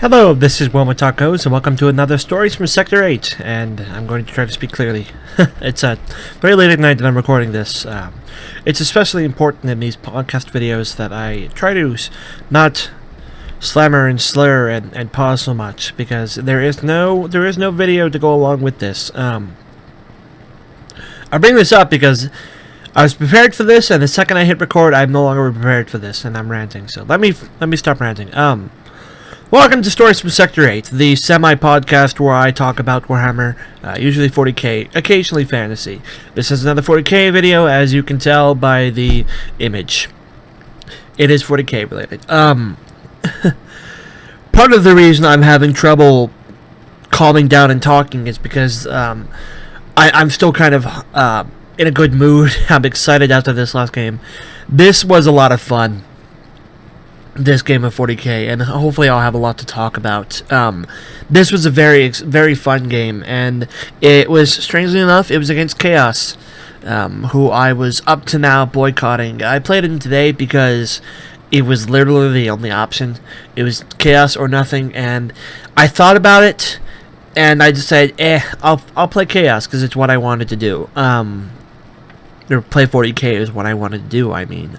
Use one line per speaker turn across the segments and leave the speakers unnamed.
Hello, this is WellArmedWithTacos, and welcome to another Stories from Sector 8, and I'm going to try to speak clearly. It's very late at night that I'm recording this. It's especially important in these podcast videos that I try to not slammer and slur and pause so much, because there is no video to go along with this. I bring this up because I was prepared for this, and the second I hit record, I'm no longer prepared for this, and I'm ranting. So let me stop ranting. Welcome to Stories from Sector 8, the semi-podcast where I talk about Warhammer, usually 40k, occasionally fantasy. This is another 40k video, as you can tell by the image. It is 40k related. Part of the reason I'm having trouble calming down and talking is because I'm still kind of in a good mood. I'm excited after this last game. This was a lot of fun. This game of 40k, and hopefully I'll have a lot to talk about. This was a very fun game, and it was, strangely enough, it was against Chaos, who I was up to now boycotting. I played him today because it was literally the only option. It was Chaos or nothing, and I thought about it, and I decided, I'll play Chaos because it's what I wanted to do. Or play 40k is what I wanted to do, I mean.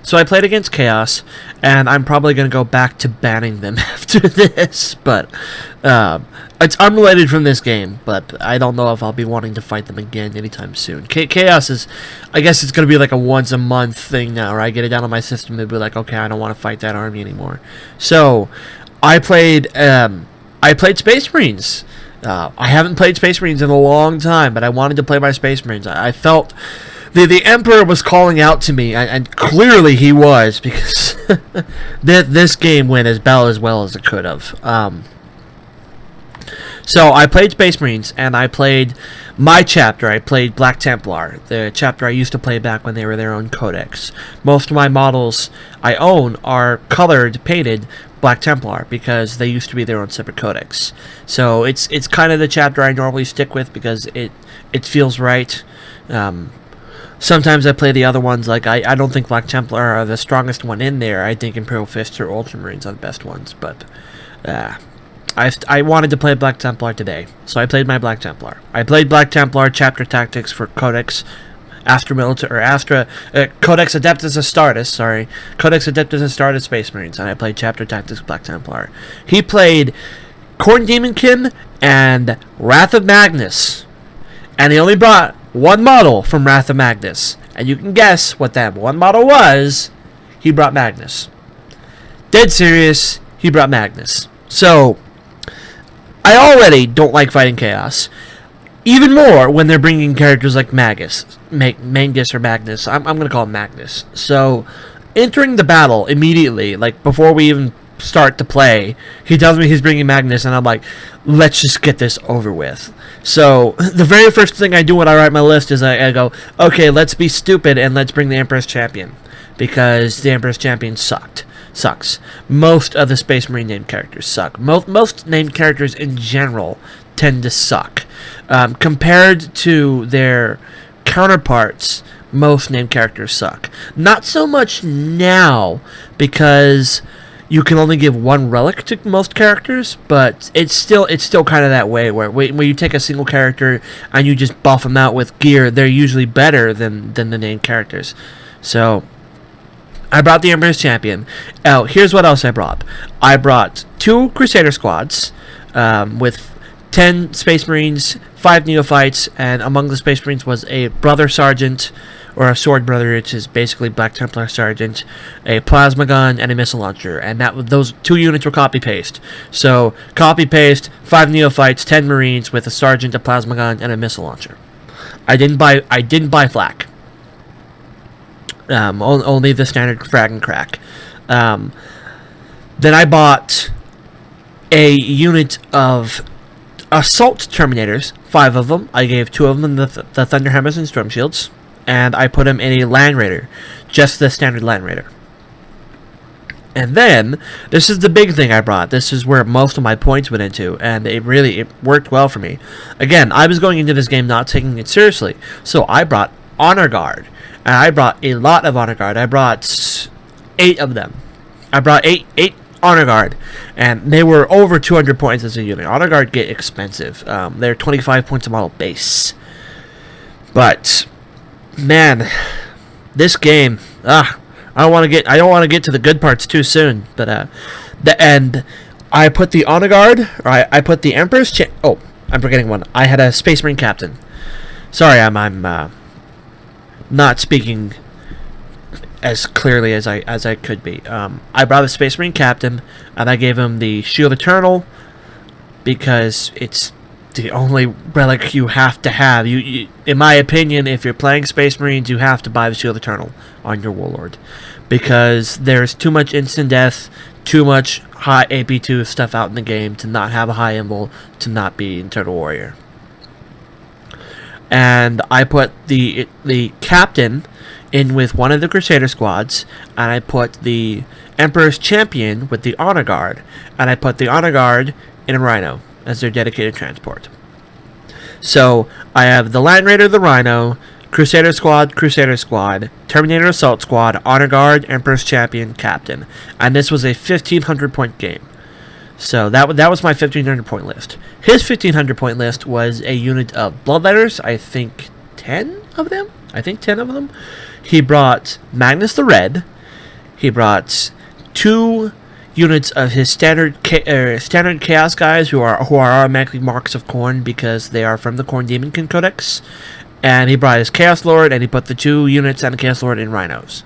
So I played against Chaos, and I'm probably going to go back to banning them after this, but it's unrelated from this game, but I don't know if I'll be wanting to fight them again anytime soon. Chaos is, I guess it's going to be like a once-a-month thing now, where I get it down on my system and be like, okay, I don't want to fight that army anymore. So, I played Space Marines. I haven't played Space Marines in a long time, but I wanted to play my Space Marines. I felt the Emperor was calling out to me, and clearly he was, because this game went as well as it could have. So I played Space Marines, and I played my chapter. I played Black Templar, the chapter I used to play back when they were their own codex. Most of my models I own are colored, painted Black Templar, because they used to be their own separate codex. So it's kind of the chapter I normally stick with, because it feels right. Sometimes I play the other ones. Like, I don't think Black Templar are the strongest one in there. I think Imperial Fists or Ultramarines are the best ones. But I wanted to play Black Templar today, so I played my Black Templar. I played Black Templar Chapter Tactics for Codex Codex Adeptus Astartes. Sorry, Codex Adeptus Astartes Space Marines, and I played Chapter Tactics Black Templar. He played Khorne Demonkin and Wrath of Magnus, and he only brought one model from Wrath of Magnus, and you can guess what that one model was. He brought Magnus. Dead serious, he brought Magnus. So, I already don't like fighting Chaos. Even more when they're bringing characters like Mangus or Magnus. I'm going to call him Magnus. So, entering the battle immediately, like before we even start to play, he tells me he's bringing Magnus, and I'm like, let's just get this over with. So the very first thing I do when I write my list is I go, okay, let's be stupid and let's bring the Emperor's Champion, because the Emperor's Champion sucks. Most of the Space Marine named characters suck. Most named characters in general tend to suck. Compared to their counterparts, most named characters suck. Not so much now, because you can only give one relic to most characters, but it's still kind of that way, where you take a single character and you just buff them out with gear, they're usually better than the named characters. So I brought the Emperor's Champion. Oh, here's what else I brought. I brought 2 Crusader squads with 10 Space Marines, 5 Neophytes, and among the Space Marines was a Brother Sergeant, or a Sword Brother, which is basically Black Templar Sergeant, a Plasma Gun, and a Missile Launcher. And those 2 units were copy-paste. So, copy-paste, 5 Neophytes, 10 Marines, with a Sergeant, a Plasma Gun, and a Missile Launcher. I didn't buy flak. Only the standard frag and crack. Then I bought a unit of Assault Terminators, 5 of them. I gave 2 of them the Thunder Hammers and Storm Shields, and I put him in a Land Raider, just the standard Land Raider. And then, this is the big thing I brought. This is where most of my points went into, and it worked well for me. Again, I was going into this game not taking it seriously, so I brought Honor Guard, and I brought a lot of Honor Guard. I brought 8 of them. I brought eight Honor Guard, and they were over 200 points as a unit. Honor Guard get expensive. They're 25 points a model base. But man, this game, I don't want to get to the good parts too soon. But I put the Honor Guard, or I put the Emperor's. I'm forgetting one. I had a Space Marine Captain. Sorry, I'm not speaking as clearly as I could be. I brought a Space Marine Captain, and I gave him the Shield Eternal because it's the only relic you have to have. You, in my opinion, if you're playing Space Marines, you have to buy the Shield Eternal on your Warlord because there's too much instant death, too much high AP2 stuff out in the game to not have a high invul, to not be Eternal Warrior. And I put the Captain in with one of the Crusader squads, and I put the Emperor's Champion with the Honor Guard, and I put the Honor Guard in a Rhino as their dedicated transport. So I have the Land Raider, the Rhino, Crusader Squad, Terminator Assault Squad, Honor Guard, Emperor's Champion, Captain. And this was a 1,500 point game. So that was my 1,500 point list. His 1,500 point list was a unit of Bloodletters, I think 10 of them. He brought Magnus the Red. He brought 2 units of his standard Chaos guys who are automatically Marks of Khorne because they are from the Khorne Demonkin Codex, and he brought his Chaos Lord, and he put the 2 units and the Chaos Lord in Rhinos.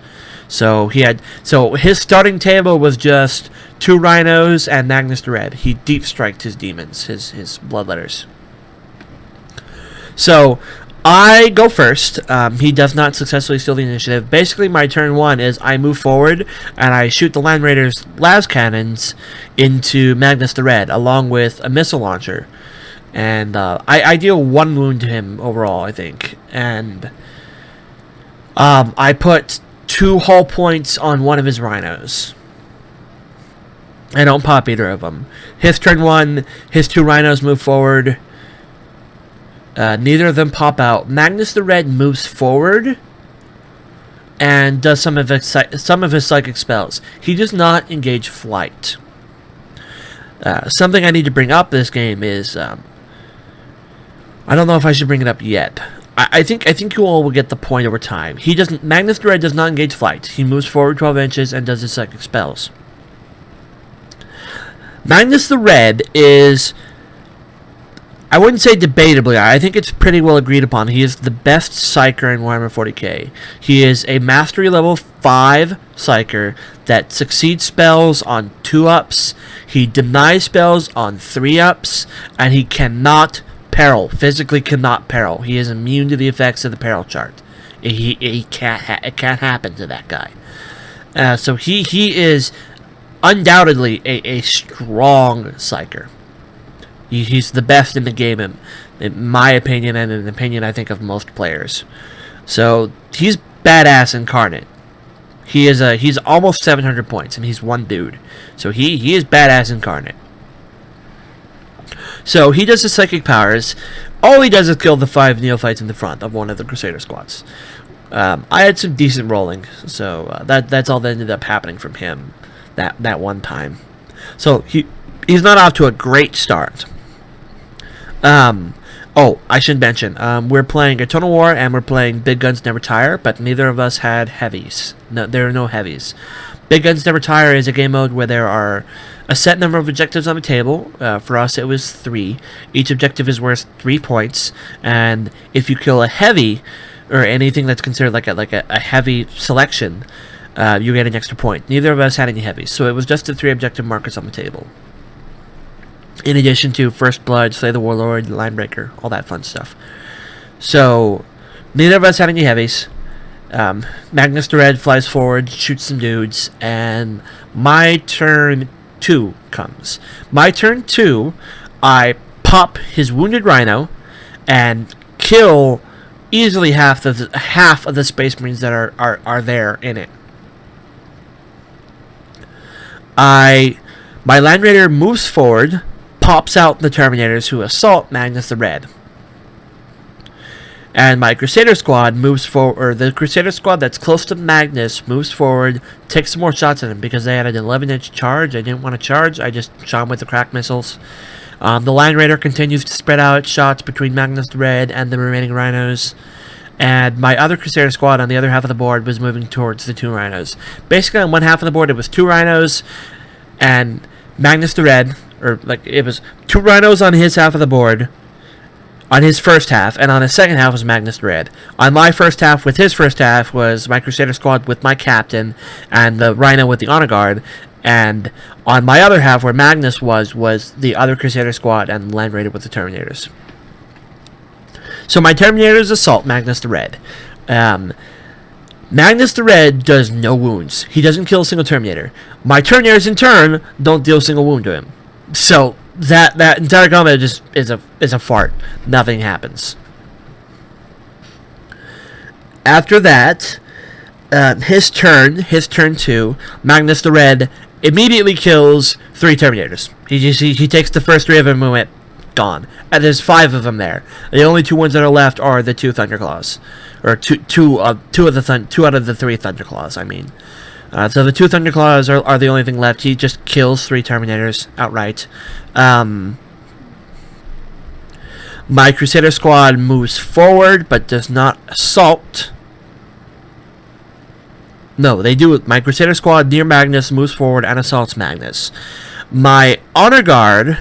So his starting table was just 2 Rhinos and Magnus the Red. He deep striked his demons, his Bloodletters. So I go first. He does not successfully steal the initiative. Basically, my turn 1 is I move forward and I shoot the Land Raiders' las cannons into Magnus the Red, along with a missile launcher. And I deal 1 wound to him overall, I think. And I put 2 hull points on one of his Rhinos. I don't pop either of them. His turn 1, his 2 Rhinos move forward. Neither of them pop out. Magnus the Red moves forward and does some of his psychic spells. He does not engage flight. Something I need to bring up this game is I don't know if I should bring it up yet. I think you all will get the point over time. Magnus the Red does not engage flight. He moves forward 12 inches and does his psychic spells. Magnus the Red is, I wouldn't say debatably, I think it's pretty well agreed upon. He is the best Psyker in Warhammer 40k. He is a Mastery Level 5 Psyker that succeeds spells on 2-ups, he denies spells on 3-ups, and he cannot peril, physically cannot peril. He is immune to the effects of the peril chart. It can't happen to that guy. So he is undoubtedly a strong Psyker. He's the best in the game, in my opinion, and in the opinion, I think, of most players. So he's badass incarnate. He's almost 700 points, and he's 1 dude. So he is badass incarnate. So he does his psychic powers. All he does is kill the 5 neophytes in the front of one of the Crusader squads. I had some decent rolling, so that's all that ended up happening from him that one time. So he's not off to a great start. I should mention, we're playing Eternal War and we're playing Big Guns Never Tire, but neither of us had heavies. No, there are no heavies. Big Guns Never Tire is a game mode where there are a set number of objectives on the table. For us, it was 3. Each objective is worth 3 points, and if you kill a heavy, or anything that's considered like a heavy selection, you get an extra point. Neither of us had any heavies, so it was just the 3 objective markers on the table. In addition to First Blood, Slay the Warlord, Linebreaker, all that fun stuff. So, neither of us had any heavies. Magnus the Red flies forward, shoots some dudes, and my turn 2 comes. My turn 2, I pop his wounded Rhino and kill easily half of the Space Marines that are there in it. My Land Raider moves forward, pops out the Terminators who assault Magnus the Red. And my Crusader squad moves forward, or the Crusader squad that's close to Magnus moves forward, takes some more shots at him because they had an 11-inch charge. I didn't want to charge, I just shot him with the crack missiles. The Line Raider continues to spread out shots between Magnus the Red and the remaining Rhinos. And my other Crusader squad on the other half of the board was moving towards the 2 Rhinos. Basically, on one half of the board, it was 2 Rhinos and Magnus the Red, or like it was 2 Rhinos on his half of the board, on his first half, and on his second half was Magnus the Red. On my first half, with his first half, was my Crusader squad with my captain and the Rhino with the honor guard. And on my other half, where Magnus was the other Crusader squad and Land Raider with the Terminators. So my Terminators assault Magnus the Red. Magnus the Red does no wounds. He doesn't kill a single Terminator. My Terminators, in turn, don't deal a single wound to him. So that entire combat just is a fart. Nothing happens. After that, his turn 2, Magnus the Red immediately kills 3 Terminators. He takes the first 3 of them and went gone. And there's 5 of them there. The only 2 ones that are left are the 2 Thunderclaws, or two out of the 3 Thunderclaws. I mean, so the 2 Thunderclaws are the only thing left. He just kills 3 Terminators outright. My Crusader squad moves forward but does not assault. No, they do. My Crusader squad near Magnus moves forward and assaults Magnus. My Honor Guard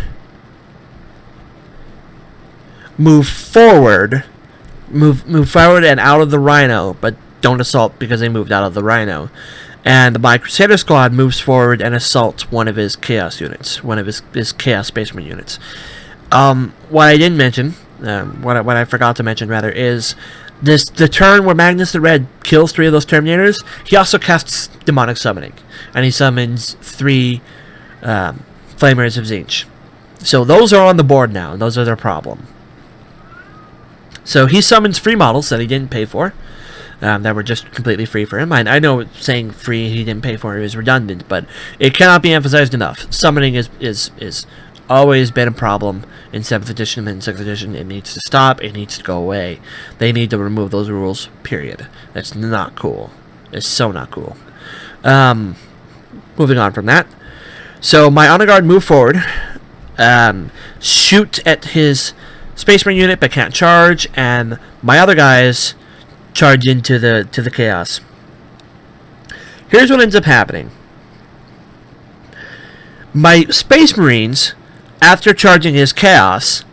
move forward and out of the Rhino, but don't assault because they moved out of the Rhino. And my Crusader squad moves forward and assaults one of his Chaos units, one of his Chaos Spaceman units. What I didn't mention, what I forgot to mention rather, is the turn where Magnus the Red kills 3 of those Terminators. He also casts Demonic Summoning, and he summons 3 Flamers of Tzeentch. So those are on the board now, and those are their problem. So he summons free models that he didn't pay for, that were just completely free for him. I know saying free he didn't pay for is redundant, but it cannot be emphasized enough. Summoning is always been a problem in 7th edition and 6th edition. It needs to stop. It needs to go away. They need to remove those rules, period. That's not cool. It's so not cool. Moving on from that. So my Honor Guard move forward, shoot at his Space Marine unit but can't charge, and my other guys charge into the chaos. Here's what ends up happening. My Space Marines, after charging his chaos,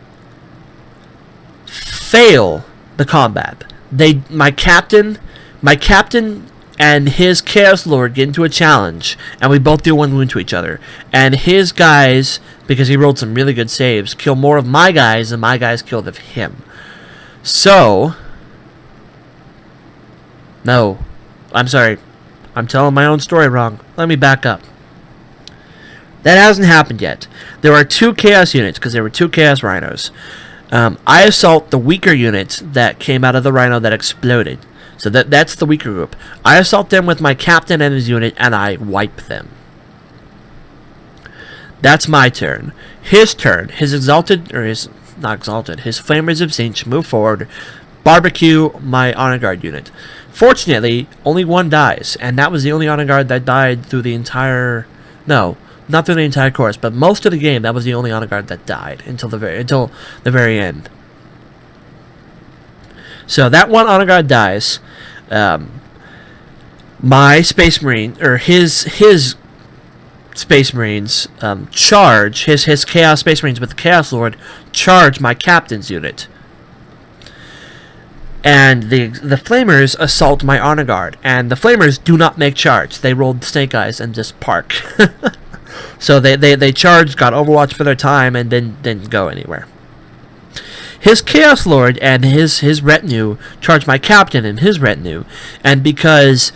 fail the combat. My captain and his Chaos Lord get into a challenge, and we both do 1 wound to each other. And his guys, because he rolled some really good saves, kill more of my guys than my guys killed of him. So, no, I'm sorry. I'm telling my own story wrong. Let me back up. That hasn't happened yet. There are 2 Chaos units, because there were 2 Chaos Rhinos. I assault the weaker units that came out of the Rhino that exploded. So that's the weaker group. I assault them with my captain and his unit, and I wipe them. That's my turn. His turn. His exalted, or his, not exalted, his Flamers of Tzeentch move forward, barbecue my Honor Guard unit. Fortunately, only 1 dies, and that was the only Honor Guard that died through the entire... No, not through the entire course, but most of the game, that was the only Honor Guard that died until the very end. So that 1 Honor Guard dies. My Space Marine, or his Space Marines, charge, his Chaos Space Marines with the Chaos Lord, charge my captain's unit. And the Flamers assault my Honor Guard, and the Flamers do not make charge. They rolled Snake Eyes and just park. So they charged, got Overwatch for their time, and didn't go anywhere. His Chaos Lord and his retinue charge my captain and his retinue, and because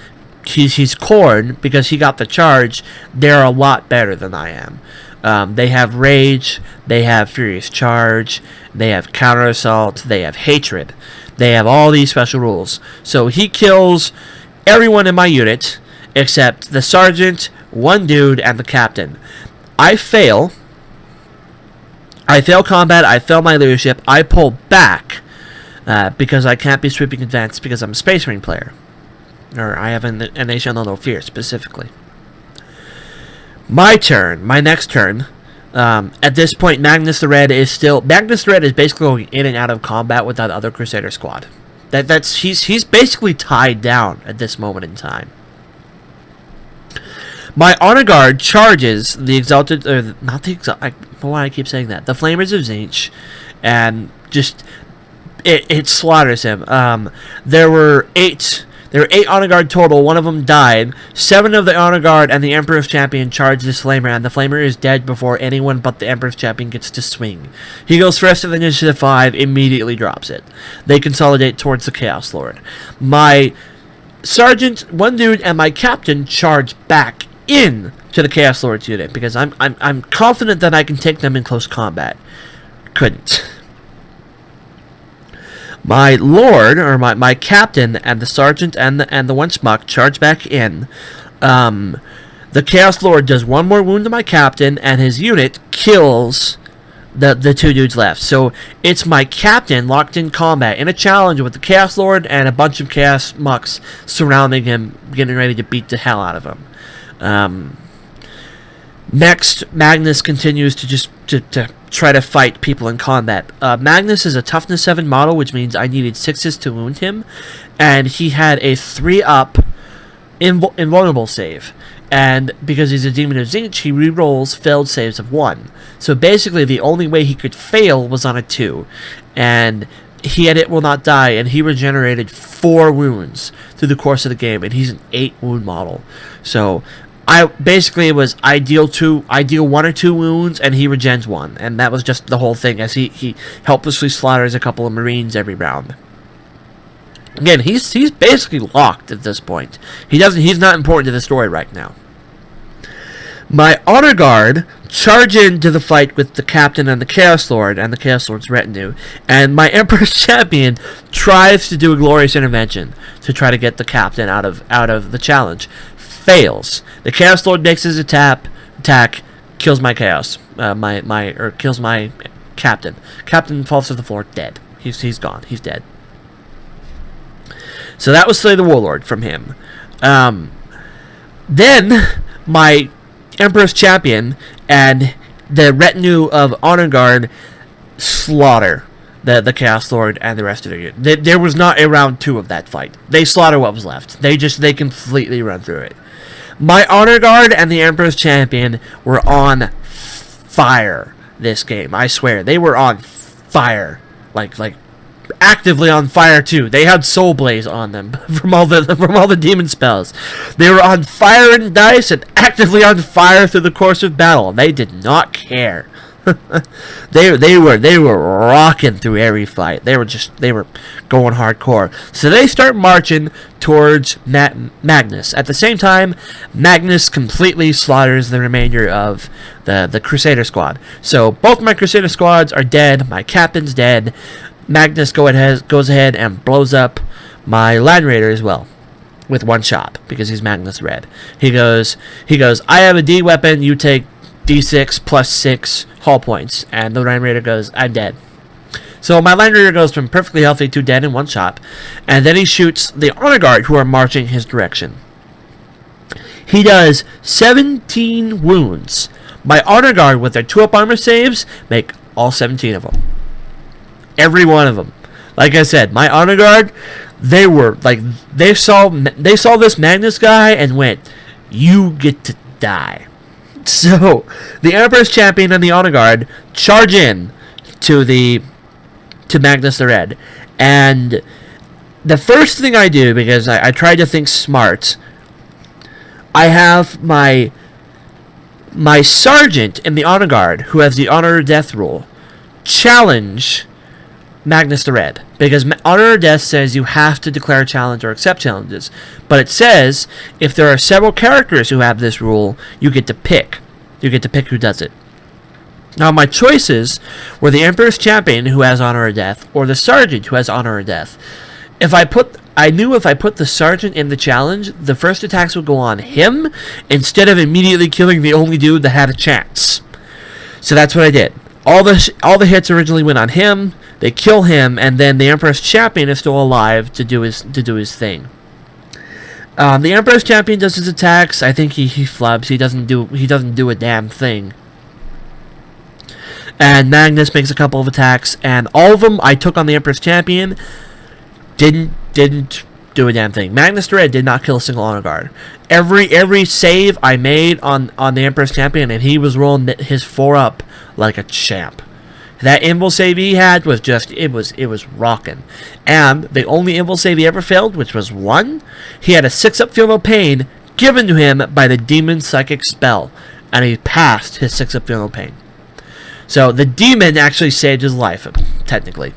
he's Khorne, because he got the charge, they're a lot better than I am. They have Rage, they have Furious Charge, they have Counter Assault, they have Hatred. They have all these special rules. So he kills everyone in my unit except the sergeant, 1 dude, and the captain. I fail combat, I fail my leadership, I pull back, because I can't be sweeping advanced because I'm a Space Marine player. Or I have an Nation of No Fear, specifically. My turn, my next turn. At this point, Magnus the Red is basically going in and out of combat with that other Crusader squad. He's basically tied down at this moment in time. My Honor Guard charges the Exalted, or not the Exalted, why I keep saying that, the Flamers of Tzeentch, and just, it slaughters him. There were 8 Honor Guard total, one of them died. 7 of the Honor Guard and the Emperor's Champion charge this Flamer, and the Flamer is dead before anyone but the Emperor's Champion gets to swing. He goes first with Initiative 5, immediately drops it. They consolidate towards the Chaos Lord. My Sergeant, one dude, and my Captain charge back in to the Chaos Lord's unit, because I'm confident that I can take them in close combat. Couldn't. My Lord, or my Captain, and the Sergeant and the one Smuck charge back in. The Chaos Lord does 1 more wound to my Captain, and his unit kills the 2 dudes left. So it's my Captain locked in combat in a challenge with the Chaos Lord and a bunch of Chaos Mucks surrounding him, getting ready to beat the hell out of him. Next, Magnus continues to try to fight people in combat. Magnus is a toughness 7 model, which means I needed 6s to wound him, and he had a 3-up invulnerable save. And because he's a Demon of Tzeentch, he rerolls failed saves of 1. So basically, the only way he could fail was on a 2, and he had It Will Not Die, and he regenerated 4 wounds through the course of the game, and he's an 8 wound model. So it was ideal 1 or 2 wounds, and he regens 1, and that was just the whole thing, as he helplessly slaughters a couple of Marines every round. Again, he's basically locked at this point. He's not important to the story right now. My Honor Guard charge into the fight with the Captain and the Chaos Lord and the Chaos Lord's retinue, and my Emperor's Champion tries to do a glorious intervention to try to get the Captain out of the challenge. Fails. The Chaos Lord makes his attack, kills my Chaos, kills my Captain. Captain falls to the floor, dead. He's gone. He's dead. So that was Slay the Warlord from him. Then my Emperor's Champion and the retinue of Honor Guard slaughter the Chaos Lord and the rest of the unit. There was not a round 2 of that fight. They slaughter what was left. They completely run through it. My Honor Guard and the Emperor's Champion were on fire this game. I swear, they were on fire, like actively on fire too. They had Soul Blaze on them from all the demon spells. They were on fire and dice and actively on fire through the course of battle. They did not care. they were rocking through every fight. They were going hardcore. So they start marching towards Magnus. At the same time, Magnus completely slaughters the remainder of the Crusader squad. So both my Crusader squads are dead. My Captain's dead. Magnus goes ahead and blows up my Land Raider as well with 1 shot, because he's Magnus Red. He goes, I have a D weapon, you take D6 plus 6 hull points. And the Land Raider goes, I'm dead. So my Land Raider goes from perfectly healthy to dead in 1 shot. And then he shoots the Honor Guard who are marching his direction. He does 17 wounds. My Honor Guard, with their 2-up armor saves, make all 17 of them. Every one of them. Like I said, my Honor Guard, they saw this Magnus guy and went, you get to die. So the Emperor's Champion and the Honor Guard charge in to Magnus the Red, and the first thing I do, because I tried to think smart, I have my Sergeant in the Honor Guard, who has the Honor or Death rule, challenge Magnus the Red, because Honor or Death says you have to declare a challenge or accept challenges, but it says if there are several characters who have this rule, you get to pick who does it. Now my choices were the Emperor's Champion, who has Honor or Death, or the Sergeant, who has Honor or Death. I knew if I put the Sergeant in the challenge, the first attacks would go on him instead of immediately killing the only dude that had a chance. So that's what I did. All the hits originally went on him. They kill him, and then the Emperor's Champion is still alive to do his thing. The Emperor's Champion does his attacks. I think he flubs. He doesn't do a damn thing. And Magnus makes a couple of attacks, and all of them I took on the Emperor's Champion. Didn't do a damn thing. Magnus the Red did not kill a single honor guard. Every save I made on the Emperor's Champion, and he was rolling his 4-up like a champ. That invul save he had was just, it was rocking. And the only invul save he ever failed, which was 1, he had a 6-up Feel No Pain given to him by the Demon Psychic spell, and he passed his 6-up Feel No Pain. So the demon actually saved his life, technically.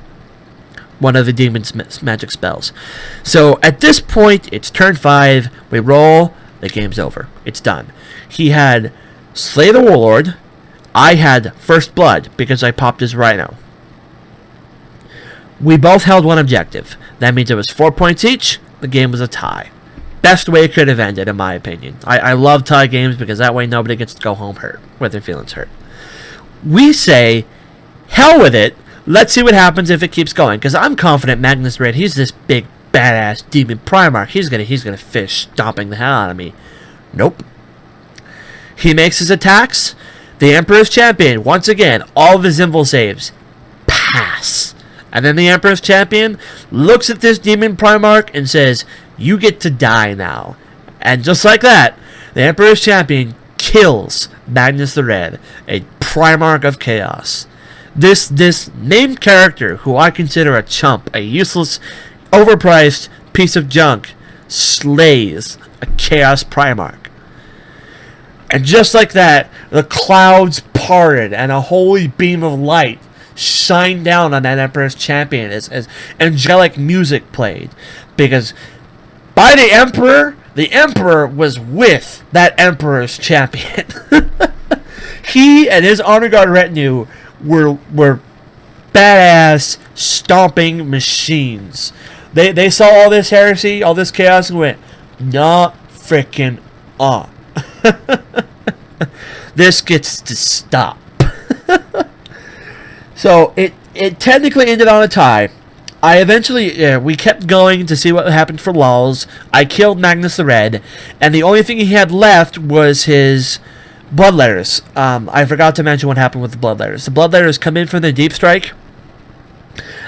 One of the demon's magic spells. So at this point, it's turn 5, we roll, the game's over. It's done. He had Slay the Warlord, I had First Blood because I popped his Rhino. We both held one objective. That means it was 4 points each, the game was a tie. Best way it could have ended, in my opinion. I love tie games because that way nobody gets to go home hurt, with their feelings hurt. We say, hell with it. Let's see what happens if it keeps going. Because I'm confident Magnus Red, he's this big, badass demon Primarch. He's gonna fish stomping the hell out of me. Nope. He makes his attacks. The Emperor's Champion, once again, all of his invul saves pass. And then the Emperor's Champion looks at this demon Primarch and says, you get to die now. And just like that, the Emperor's Champion kills Magnus the Red, a Primarch of Chaos. This named character, who I consider a chump, a useless, overpriced piece of junk, slays a Chaos Primarch. And just like that, the clouds parted and a holy beam of light shined down on that Emperor's Champion as angelic music played. Because by the Emperor was with that Emperor's Champion. He and his honor guard retinue were badass stomping machines. They saw all this heresy, all this chaos, and went, not freaking on. This gets to stop. So it technically ended on a tie. I eventually, we kept going to see what happened for lulz. I killed Magnus the Red, and the only thing he had left was his Bloodletters. I forgot to mention what happened with the Bloodletters. The Bloodletters come in for their deep strike.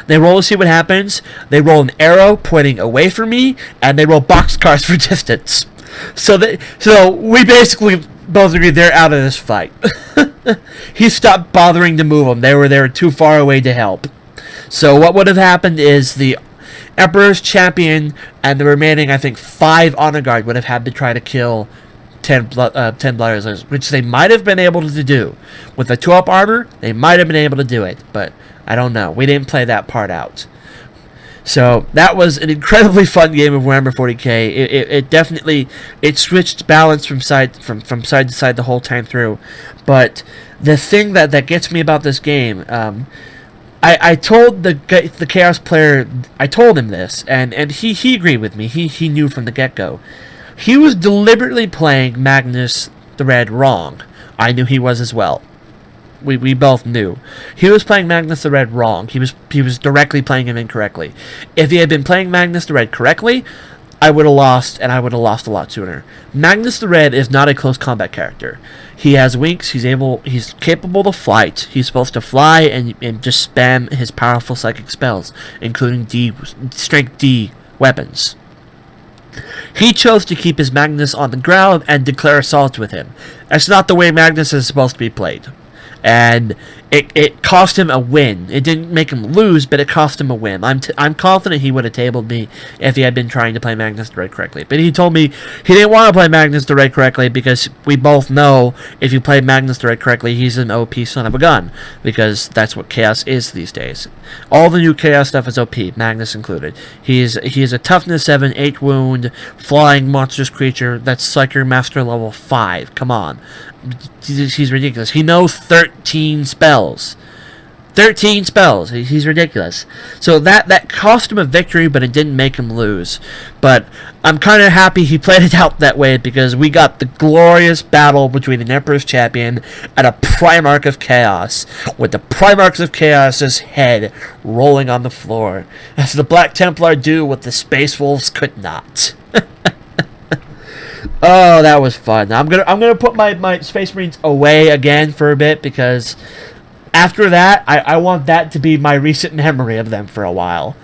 They roll to see what happens. They roll an arrow pointing away from me, and they roll boxcars for distance. So we basically both agreed they're out of this fight. He stopped bothering to move them. They were too far away to help. So what would have happened is the Emperor's Champion and the remaining, I think, 5 honor guard would have had to try to kill 10 Bloodletters, which they might have been able to do. With the 2-up armor, they might have been able to do it, but I don't know. We didn't play that part out. So that was an incredibly fun game of Warhammer 40k. It definitely switched balance from side to side the whole time through. But the thing that gets me about this game, I told the Chaos player, I told him this, and he agreed with me. He knew from the get-go. He was deliberately playing Magnus the Red wrong. I knew he was as well. We both knew. He was playing Magnus the Red wrong. He was directly playing him incorrectly. If he had been playing Magnus the Red correctly, I would have lost, and I would have lost a lot sooner. Magnus the Red is not a close combat character. He has wings, he's capable of flight. He's supposed to fly and just spam his powerful psychic spells, including strength D weapons. He chose to keep his Magnus on the ground and declare assault with him. That's not the way Magnus is supposed to be played. And it cost him a win. It didn't make him lose, but it cost him a win. I'm confident he would have tabled me if he had been trying to play Magnus the Red correctly. But he told me he didn't want to play Magnus the Red correctly because we both know if you play Magnus the Red correctly, he's an OP son of a gun. Because that's what Chaos is these days. All the new Chaos stuff is OP, Magnus included. He is a toughness 7, 8 wound, flying monstrous creature that's Psyker Master level 5. Come on. He's ridiculous. He knows 13 spells. 13 spells. He's ridiculous. So that cost him a victory, but it didn't make him lose. But I'm kind of happy he played it out that way, because we got the glorious battle between the Emperor's Champion and a Primarch of Chaos, with the Primarch of Chaos's head rolling on the floor, as the Black Templar do what the Space Wolves could not. Oh, that was fun. I'm gonna put my Space Marines away again for a bit, because after that, I want that to be my recent memory of them for a while.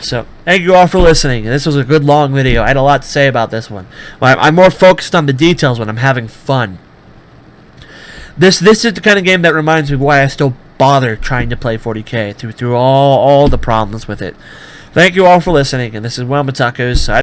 So, thank you all for listening. This was a good long video. I had a lot to say about this one. I'm more focused on the details when I'm having fun. This is the kind of game that reminds me why I still bother trying to play 40K through all the problems with it. Thank you all for listening, and this is WellArmedWithTacos.